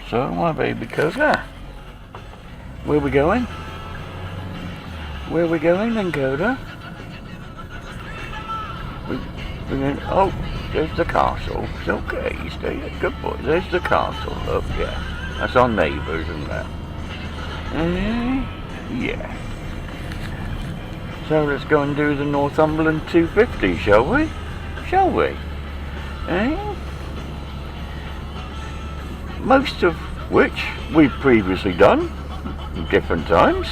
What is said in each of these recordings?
So, my baby Koda. Where we going? Where we going then, Koda? We're going, oh, there's the castle. It's okay, you stay there. Good boy. There's the castle. Look, yeah. That's our neighbours, isn't that? Yeah. So let's go and do the Northumberland250, shall we? Shall we? Most of which we've previously done in different times.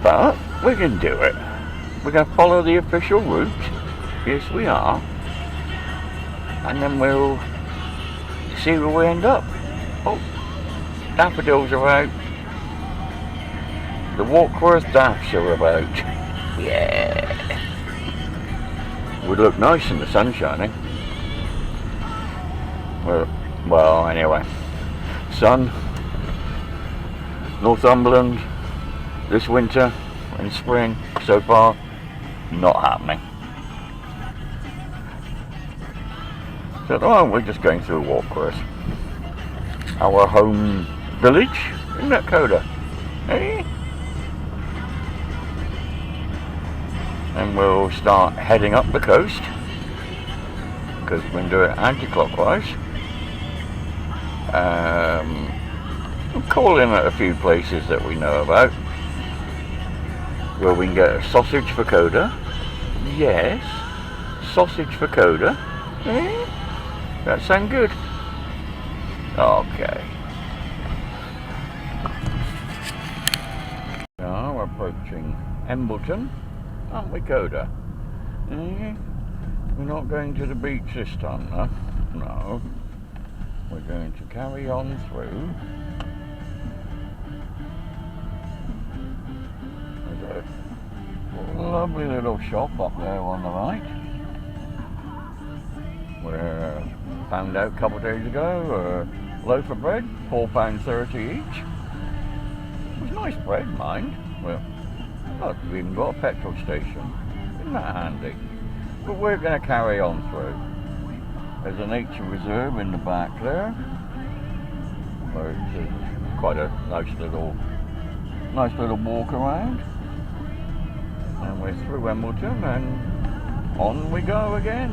But we can do it. We're going to follow the official route. Yes, we are. And then we'll see where we end up. Oh, daffodils are out. The Warkworth daffs are about. Yeah. Would look nice in the sun shining. Well, anyway. Sun, Northumberland, this winter and spring, so far, not happening. So at the moment we're just going through Warkworth. Our home village, isn't that Koda? Eh? And we'll start heading up the coast, because we can do it anti-clockwise. We'll call in at a few places that we know about, where we can get a sausage for Koda. Yes, sausage for Koda. Eh? That sound good? Okay. Now we're approaching Embleton, aren't we, Koda? Eh? We're not going to the beach this time, though. No. We're going to carry on through. There's a lovely little shop up there on the right. We found out a couple of days ago, a loaf of bread, £4.30 each. It was nice bread, mind. Well, look, we've even got a petrol station. Isn't that handy? But we're going to carry on through. There's a nature reserve in the back there, where it's quite a nice little walk around. And we're through Embleton, and on we go again.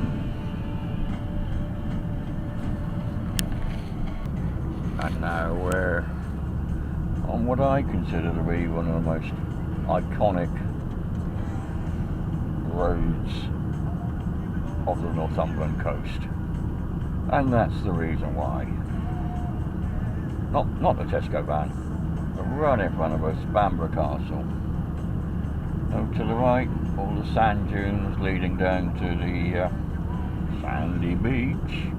And now we're on what I consider to be one of the most iconic roads of the Northumberland coast. And that's the reason why. Not the Tesco van, but right in front of us, Bamburgh Castle. Over to the right, all the sand dunes leading down to the sandy beach.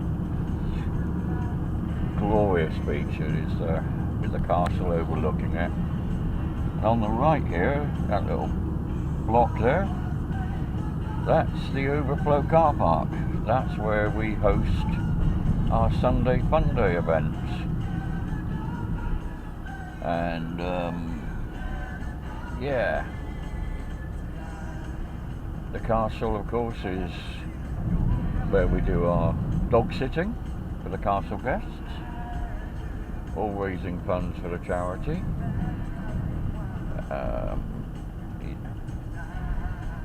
Glorious beach it is there, with the castle overlooking it. And on the right here, that little block there, that's the overflow car park. That's where we host our Sunday Fun Day events. And yeah, the castle of course is where we do our dog sitting for the castle guests, all raising funds for the charity.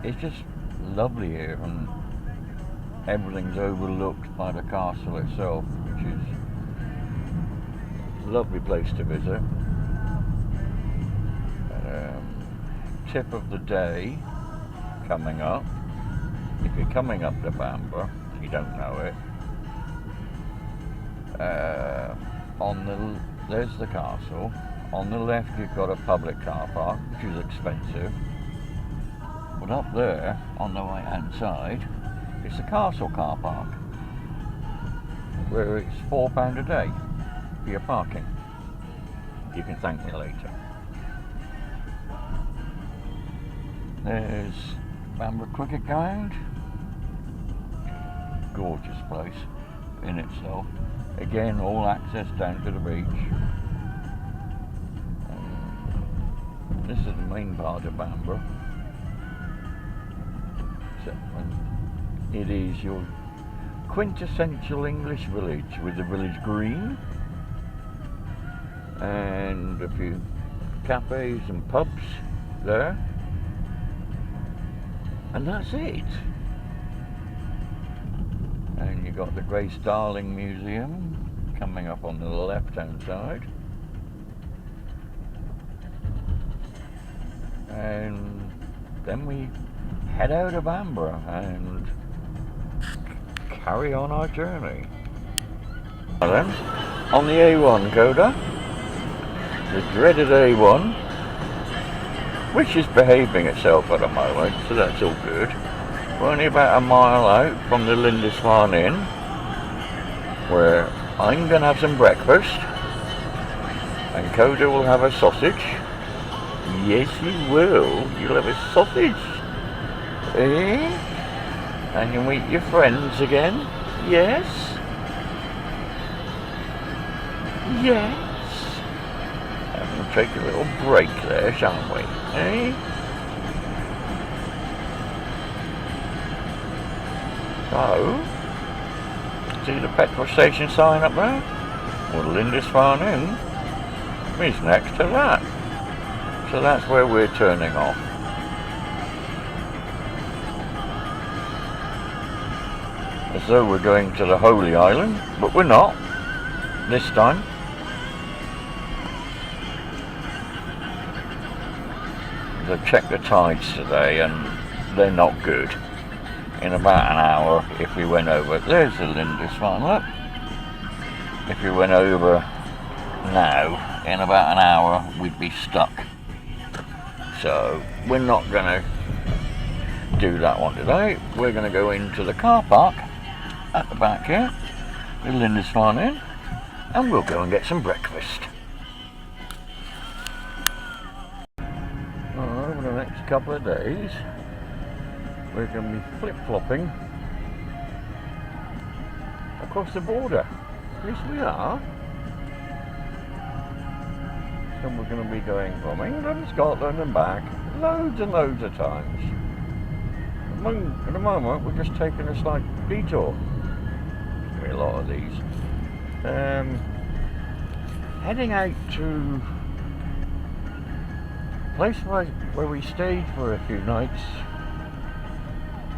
It's just lovely here, and everything's overlooked by the castle itself, which is a lovely place to visit. Tip of the day coming up, if you're coming up to Bamburgh, you don't know it, there's the castle. On the left you've got a public car park, which is expensive, but up there on the right hand side it's the castle car park, where it's £4 a day for your parking. You can thank me later. There's Bamburgh Cricket Ground. Gorgeous place in itself. Again, all access down to the beach. This is the main part of Bamburgh. Except when it is your quintessential English village with the village green and a few cafes and pubs there, and that's it. And you got the Grace Darling Museum coming up on the left hand side, and then we head out of Amber and carry on our journey. And then on the A1 Koda, the dreaded A1, which is behaving itself at the moment, so that's all good. We're only about a mile out from the Lindisfarne Inn, where I'm going to have some breakfast, and Koda will have a sausage. Yes, you will. You'll have a sausage. Eh? And you'll meet your friends again. Yes? Yes? And we'll take a little break there, shan't we? Eh? So, see the petrol station sign up there? Well, Lindisfarne Inn is next to that. So that's where we're turning off. As though we're going to the Holy Island, but we're not this time. I've checked the tides today and they're not good. In about an hour, if we went over, there's the Lindisfarne, look. If we went over now, in about an hour, we'd be stuck. So, we're not going to do that one today. We're going to go into the car park at the back here, the Lindisfarne Inn, and we'll go and get some breakfast. Over the next couple of days, we're going to be flip-flopping across the border. Yes, we are. So we're going to be going from England, Scotland and back loads and loads of times. At the moment, we're just taking a slight detour. There's going to be a lot of these. Heading out to a place where we stayed for a few nights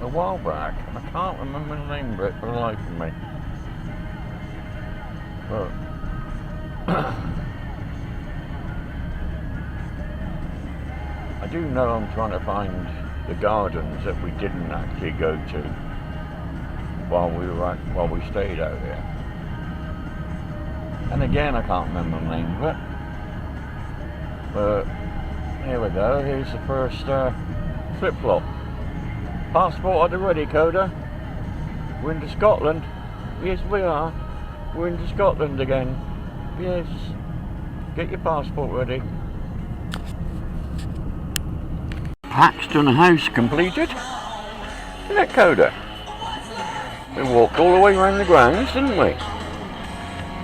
a while back. I can't remember the name of it for the life of me. But I do know I'm trying to find the gardens that we didn't actually go to while we stayed out here. And again, I can't remember the name of it. But here we go. Here's the first flip-flop. Passport at the ready, Koda. We're into Scotland. Yes, we are. We're into Scotland again. Yes. Get your passport ready. Paxton House completed. Isn't it, Koda? We walked all the way around the grounds, didn't we?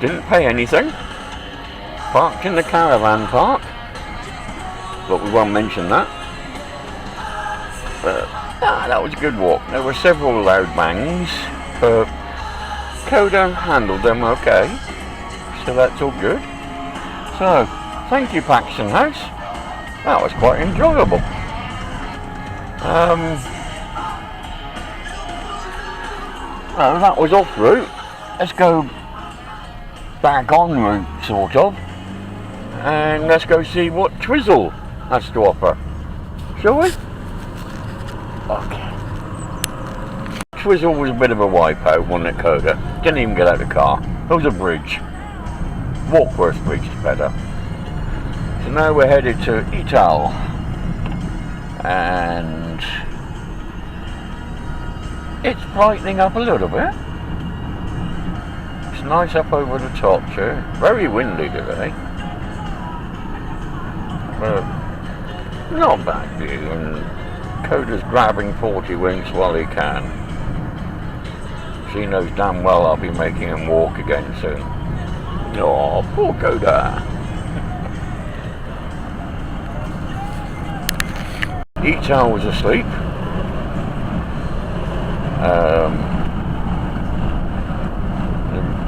Didn't pay anything. Parked in the caravan park. But we won't mention that. But that was a good walk. There were several loud bangs, but Koda handled them okay. So that's all good. So, thank you, Paxton House. That was quite enjoyable. Well, that was off route. Let's go back on route, sort of, and let's go see what Twizzle has to offer. Shall we? Okay. Twizzle was a bit of a wipeout, wasn't it, Koda? Didn't even get out of the car. There was a bridge. Walkworth Bridge is better. So now we're headed to Etal, and it's brightening up a little bit. It's nice up over the top here. Very windy today. But not bad view, and Koda's grabbing 40 winks while he can. She knows damn well I'll be making him walk again soon. Oh, poor Koda. Etal was asleep.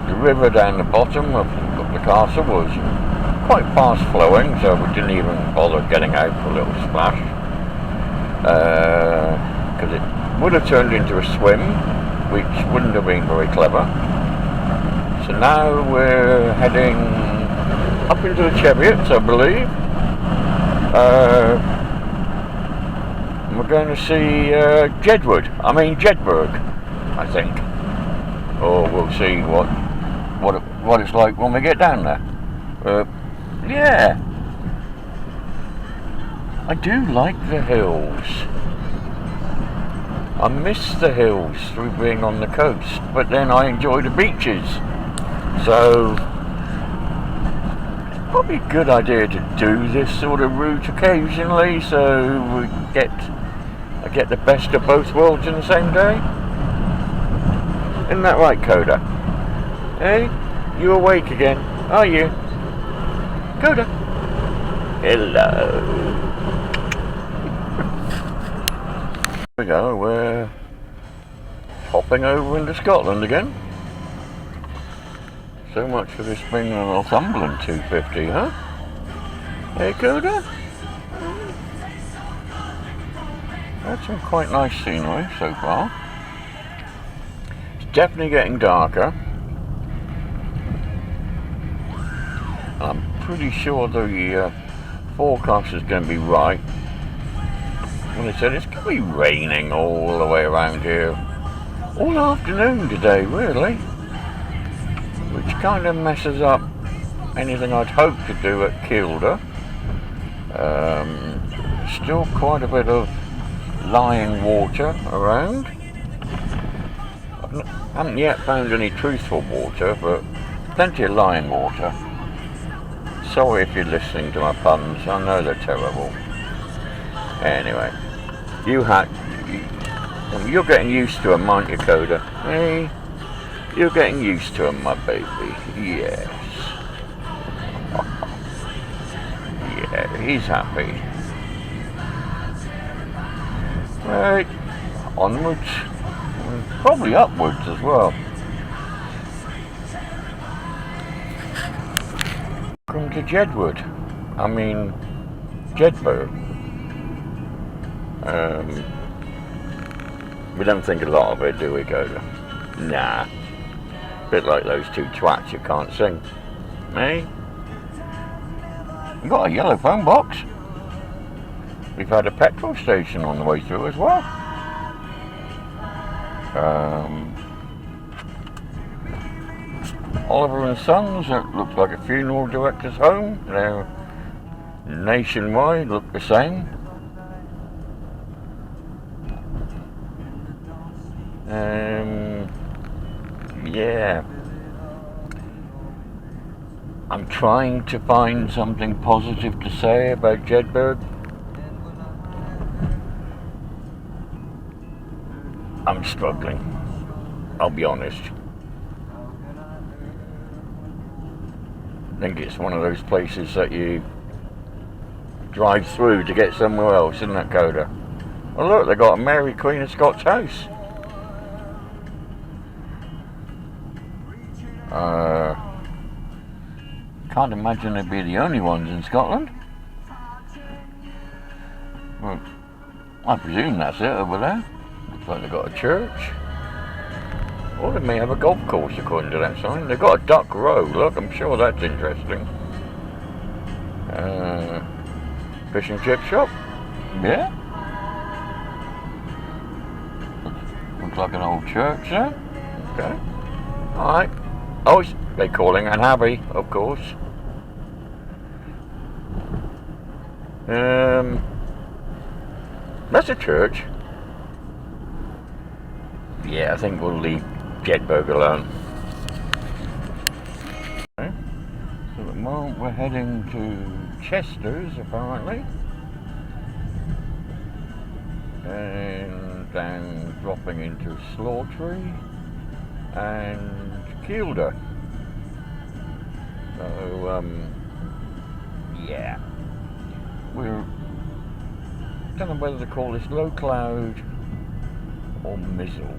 the river down the bottom of the castle was quite fast flowing, so we didn't even bother getting out for a little splash, because it would have turned into a swim, which wouldn't have been very clever. So now we're heading up into the Cheviots, I believe. We're going to see Jedburgh, I think. Or we'll see what it's like when we get down there. Yeah, I do like the hills. I miss the hills through being on the coast, but then I enjoy the beaches. So it's probably a good idea to do this sort of route occasionally, so I get the best of both worlds in the same day. Isn't that right, Koda? Hey, you awake again, are you? Koda. Hello. Here we go, we're hopping over into Scotland again. So much for this being a Northumberland250, huh? Hey, Koda? That's some quite nice scenery so far. It's definitely getting darker. I'm pretty sure the forecast is going to be right when they said it's going to be raining all the way around here all afternoon today, really, which kind of messes up anything I'd hoped to do at Koda. Still quite a bit of lying water around. I haven't yet found any truthful water, but plenty of lying water. Sorry if you're listening to my puns, I know they're terrible. Anyway, you're getting used to them, aren't you, Koda? Hey, you're getting used to them, my baby. Yes. Yeah, he's happy. Right, onwards, and probably upwards as well. Welcome to Jedburgh. We don't think a lot of it, do we, Koda? Nah. Bit like those two twats who can't sing. Eh? You got a yellow phone box. We've had a petrol station on the way through as well. Oliver and Sons, it looks like a funeral director's home. They're nationwide, look the same. Yeah. I'm trying to find something positive to say about Jedburgh. I'm struggling, I'll be honest. I think it's one of those places that you drive through to get somewhere else, isn't it, Koda? Oh look, they got a Mary Queen of Scots house. Can't imagine they'd be the only ones in Scotland. Well, I presume that's it over there. Looks like they've got a church. Or they may have a golf course according to that sign. They've got a duck row, look, I'm sure that's interesting. Fish and chip shop? Yeah. Looks like an old church there. Okay. Alright. Oh, they're calling an abbey, of course. That's a church. Yeah, I think we'll leave Jedburgh alone. Okay. So at the moment we're heading to Chester's, apparently. And then dropping into Slaughtree and Koda. So, yeah. I don't know whether to call this low cloud or mizzle.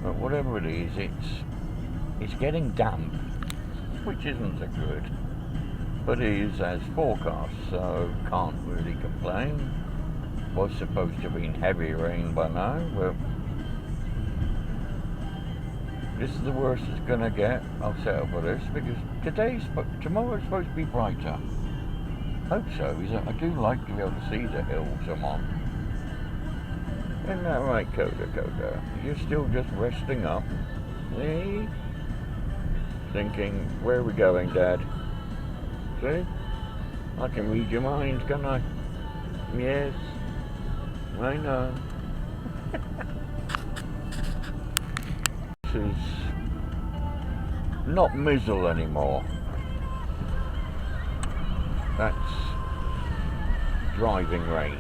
But whatever it is, it's it's getting damp, which isn't so good, but it is as forecast, so can't really complain. Was supposed to have been heavy rain by now. Well, this is the worst it's gonna get. I'll settle for this because tomorrow's supposed to be brighter. Hope so. I do like to be able to see the hills I'm on. Isn't that right, Koda? You're still just resting up, eh? Thinking, where are we going, Dad? See? I can read your mind, can't I? Yes, I know. This is not mizzle anymore. That's driving rain.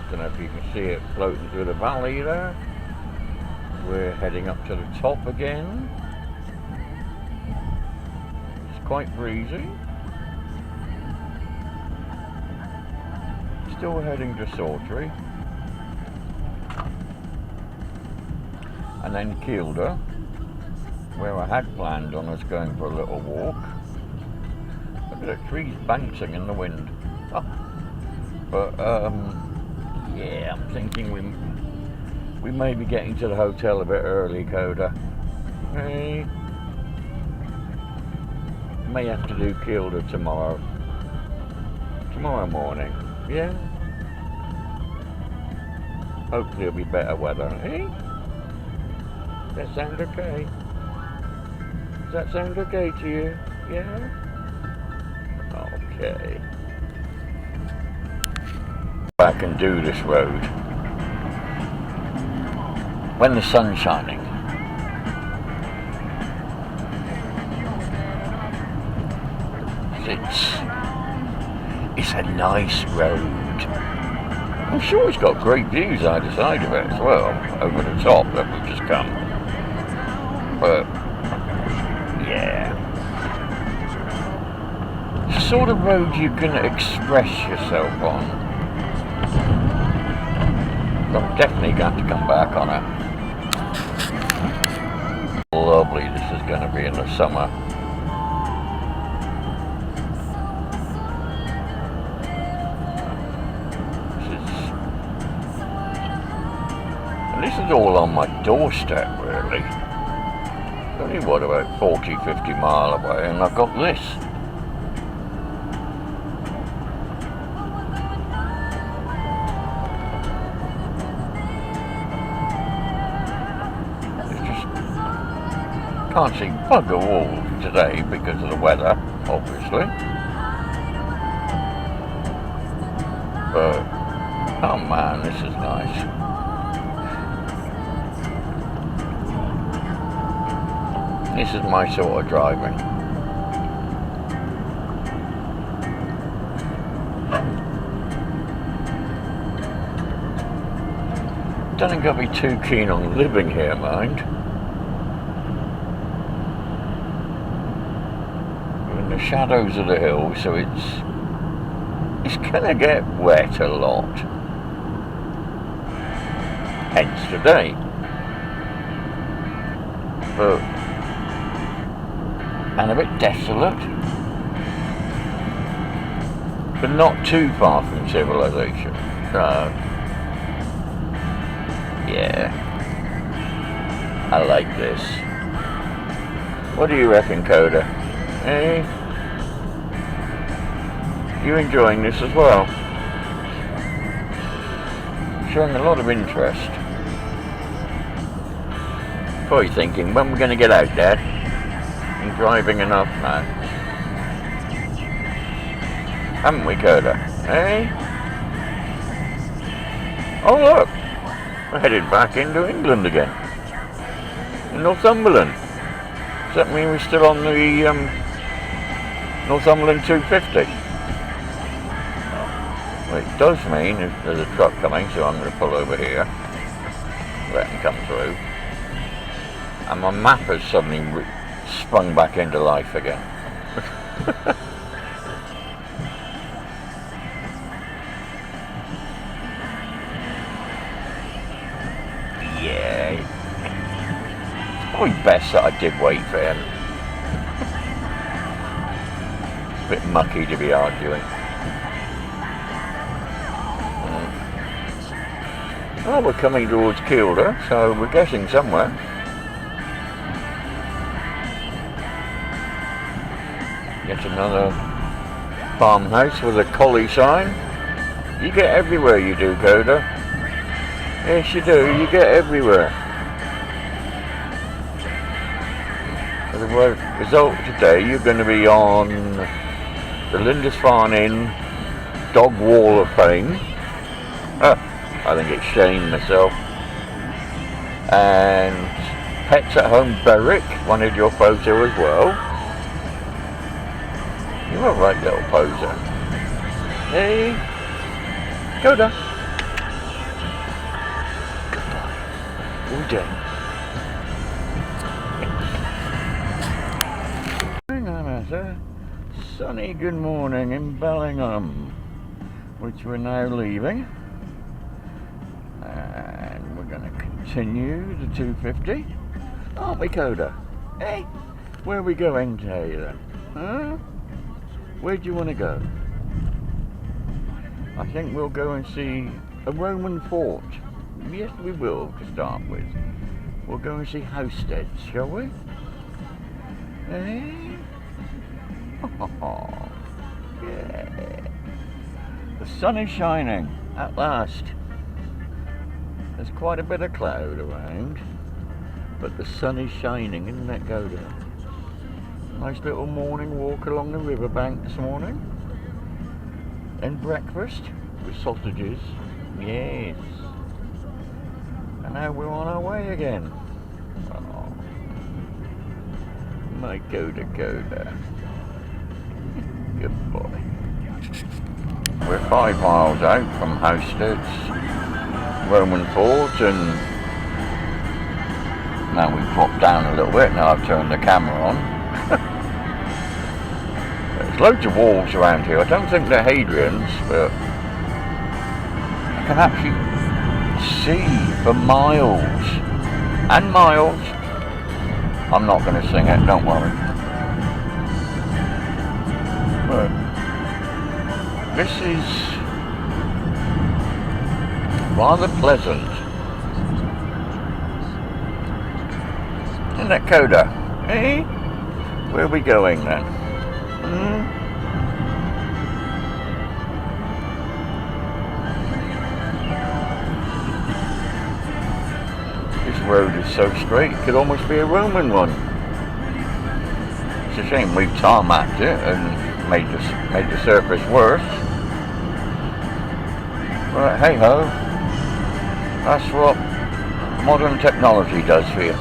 Don't know if you can see it floating through the valley there. We're heading up to the top again. It's quite breezy. Still heading to Sawtry. And then Koda, where I had planned on us going for a little walk. Look at the trees bouncing in the wind. Oh. But yeah, I'm thinking we may be getting to the hotel a bit early, Koda. Hey. May have to do Koda tomorrow morning. Yeah. Hopefully it'll be better weather. Eh? Does that sound okay? Does that sound okay to you? Yeah? Okay. Back and do this road when the sun's shining. It's a nice road. I'm sure it's got great views either side of it as well, over the top that we've just come. But yeah, it's the sort of road you can express yourself on. I'm definitely going to come back on it. Lovely, this is going to be in the summer. This is all on my doorstep, really. Only what, about 40-50 mile away, and I've got this. Can't see bugger all today because of the weather, obviously. But, oh man, this is nice. This is my sort of driving. Don't think I'll be too keen on living here, mind. The shadows of the hill, so it's gonna get wet a lot. Hence today. But and a bit desolate, but not too far from civilization. So yeah, I like this. What do you reckon, Koda? Eh? You enjoying this as well? Showing a lot of interest. Probably thinking, when we're going to get out, Dad? I'm driving enough now. Haven't we, Koda? Eh? Oh look! We're headed back into England again. In Northumberland. Does that mean we're still on the Northumberland250? Well, it does mean if there's a truck coming, so I'm going to pull over here, let him come through, and my map has suddenly sprung back into life again. Yeah, it's Probably best that I did wait for him. A bit mucky to be arguing. Well, we're coming towards Koda, so we're getting somewhere. Yet another farmhouse with a collie sign. You get everywhere, you do, Koda. Yes, you do. You get everywhere. So the result today, you're going to be on the Lindisfarne Inn Dog Wall of Fame. I think it's Shane myself. And Pets at Home Berwick wanted your photo as well. You're a right little poser. Hey, Koda. Goodbye. All day. It's a sunny good morning in Bellingham, which we're now leaving. And we're going to continue the 250. Aren't we, Koda? Hey, where are we going today then? Huh? Where do you want to go? I think we'll go and see a Roman fort. Yes, we will, to start with. We'll go and see Housteads, shall we? Eh? Oh, yeah. The sun is shining, at last. There's quite a bit of cloud around, but the sun is shining, isn't it, Koda? Nice little morning walk along the riverbank this morning. And breakfast with sausages. Yes. And now we're on our way again. Oh, my Koda. Good boy. We're 5 miles out from Housteads Roman Fort, and now we've dropped down a little bit. Now I've turned the camera on. There's loads of walls around here. I don't think they're Hadrian's, but I can actually see for miles and miles. I'm not going to sing it, don't worry. But this is rather pleasant. Isn't it, Koda? Eh? Where are we going then? This road is so straight, it could almost be a Roman one. It's a shame we've tarmacked it and made the surface worse. But hey ho, that's what modern technology does for you.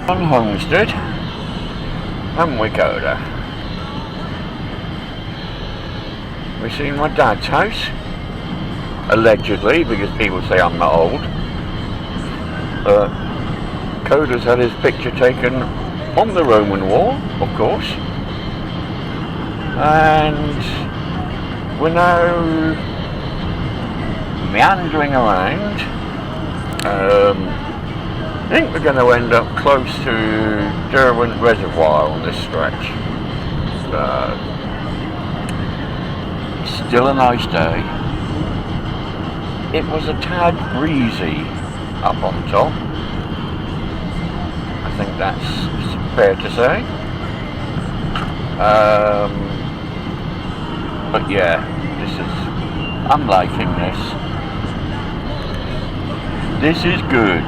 On Homestead, haven't we, Koda? We've seen my dad's house, allegedly, because people say I'm not old. Koda's had his picture taken on the Roman wall, of course, and we're now meandering around. I think we're going to end up close to Derwent Reservoir on this stretch. Still a nice day. It was a tad breezy up on top. I think that's fair to say. But yeah, I'm liking this. This is good.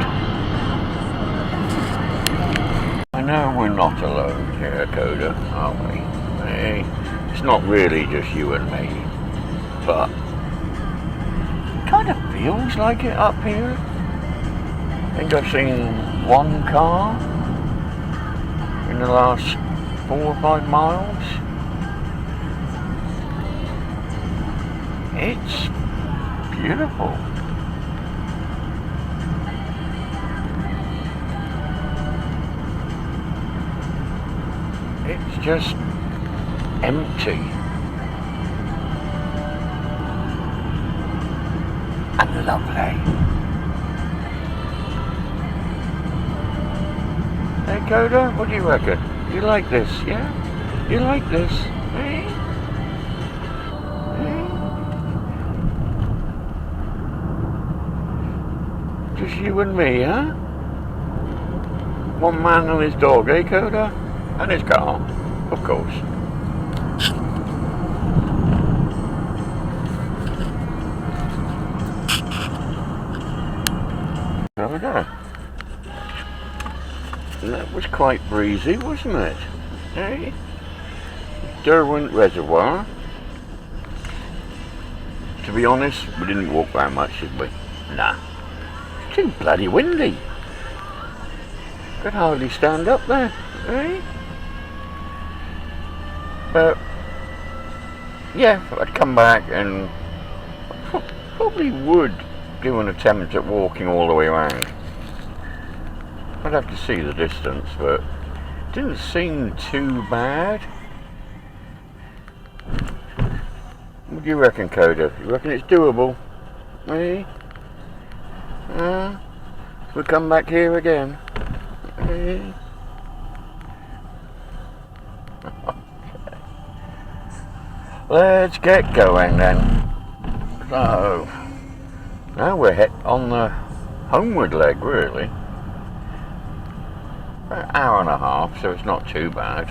I know we're not alone here, Koda, are we? Hey, it's not really just you and me, but it kind of feels like it up here. I think I've seen one car in the last 4 or 5 miles. It's beautiful. It's just empty and lovely. Hey Koda, what do you reckon? You like this, yeah? You like this, eh? Just you and me, huh? One man and his dog, eh, Koda? And his car, of course. There we go. And that was quite breezy, wasn't it? Eh? Derwent Reservoir. To be honest, we didn't walk very much, did we? Nah. It's too bloody windy. Could hardly stand up there, eh? But yeah, I'd come back and probably would do an attempt at walking all the way around. I'd have to see the distance, but it didn't seem too bad. What do you reckon, Koda? You reckon it's doable? Eh? We'll come back here again. Eh? Let's get going then. So, now we're on the homeward leg, really. About an hour and a half, so it's not too bad.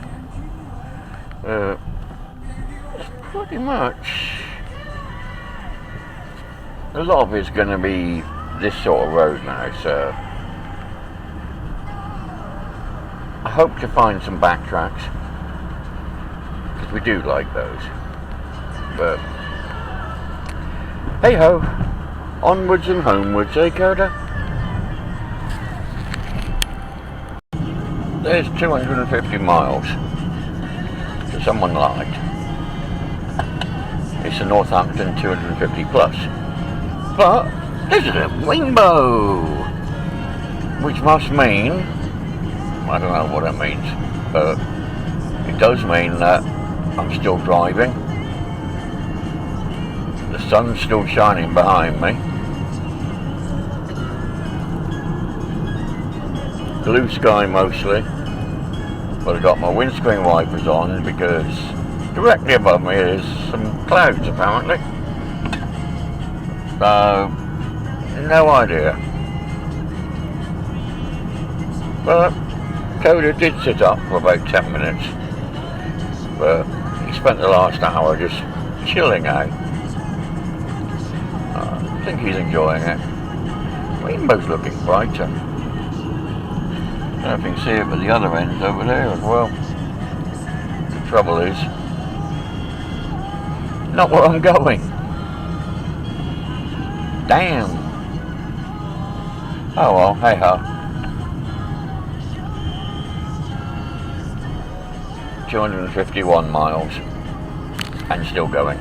It's pretty much, a lot of it's going to be this sort of road now, so I hope to find some backtracks, because we do like those. But hey ho, onwards and homewards, eh, Koda? There's 250 miles to someone lied. It's a Northampton 250 plus. But this is a rainbow, which must mean, I don't know what it means, but it does mean that I'm still driving. The sun's still shining behind me. Blue sky mostly, but I've got my windscreen wipers on because directly above me is some clouds apparently. So, no idea. But Koda did sit up for about 10 minutes, but he spent the last hour just chilling out. I think he's enjoying it. Rainbow's looking brighter. I don't know if you can see it, but the other end's over there as well. The trouble is, not where I'm going. Damn. Oh well, hey ho. 251 miles and still going.